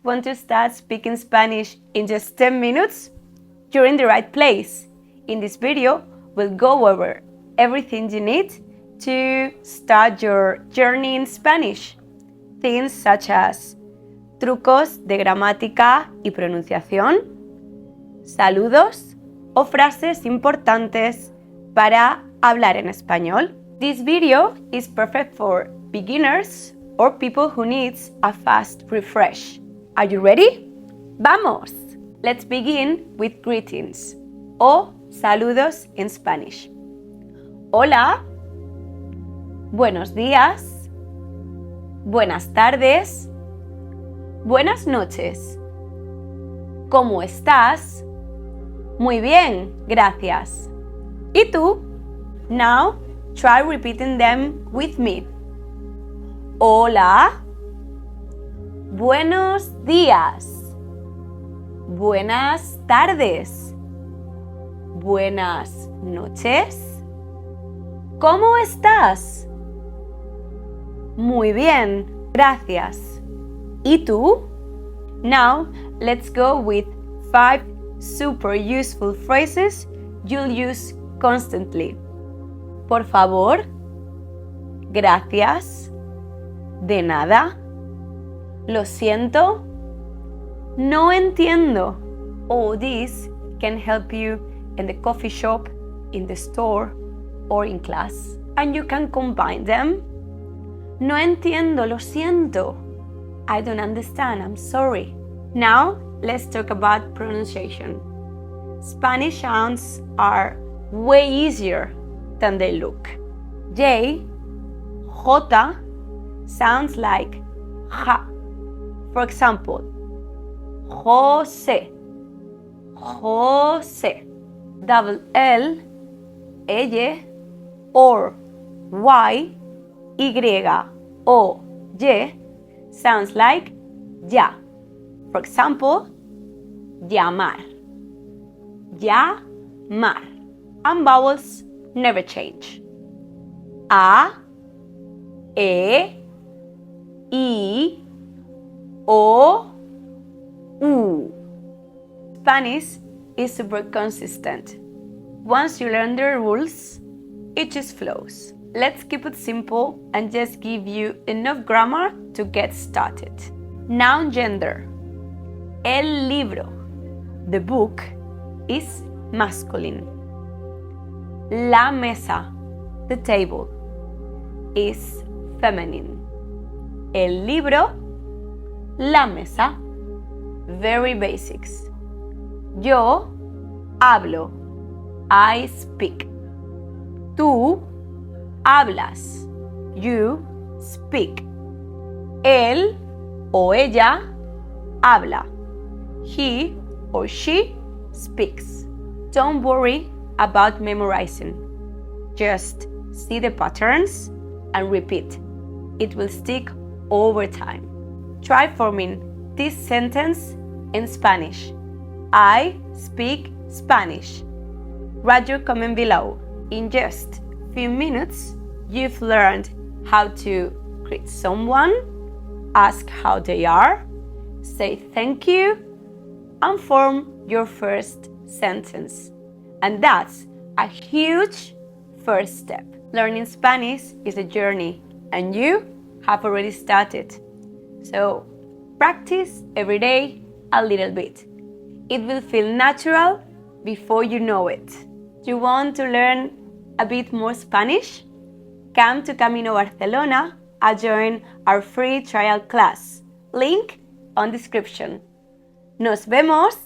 Want to start speaking Spanish in just 10 minutes? You're in the right place. In this video, we'll go over everything you need to start your journey in Spanish. Things such as trucos de gramática y pronunciación, saludos o frases importantes para hablar en español. This video is perfect for beginners or people who needs a fast refresh. Are you ready? ¡Vamos! Let's begin with greetings o saludos in Spanish. Hola, buenos días, buenas tardes, buenas noches. ¿Cómo estás? Muy bien, gracias. ¿Y tú? Now, try repeating them with me. Hola, buenos días, buenas tardes, buenas noches. ¿Cómo estás? Muy bien, gracias. ¿Y tú? Now, let's go with 5 super useful phrases you'll use constantly. Por favor, gracias, de nada, lo siento, no entiendo. All these can help you in the coffee shop, in the store, or in class. And you can combine them. No entiendo, lo siento. I don't understand, I'm sorry. Now, let's talk about pronunciation. Spanish sounds are way easier than they look. J, J, sounds like ja. For example, José, José. Double L, ella, or Y, Y, O, Y, sounds like ya. For example, llamar, llamar. And vowels never change. A, E, I, O, U. Spanish is super consistent. Once you learn the rules, it just flows. Let's keep it simple and just give you enough grammar to get started. Noun gender. El libro, the book, is masculine. La mesa, the table, is feminine. El libro, la mesa, very basics. Yo hablo, I speak. Tú hablas, you speak. Él o ella habla, he or she speaks. Don't worry about memorizing. Just see the patterns and repeat. It will stick over time. Try forming this sentence in Spanish. I speak Spanish. Write your comment below. In just a few minutes, you've learned how to greet someone, ask how they are, say thank you, and form your first sentence. And that's a huge first step. Learning Spanish is a journey, and you have already started. So practice every day a little bit. It will feel natural before you know it. Do you want to learn a bit more Spanish? Come to Camino Barcelona and join our free trial class. Link on description. Nos vemos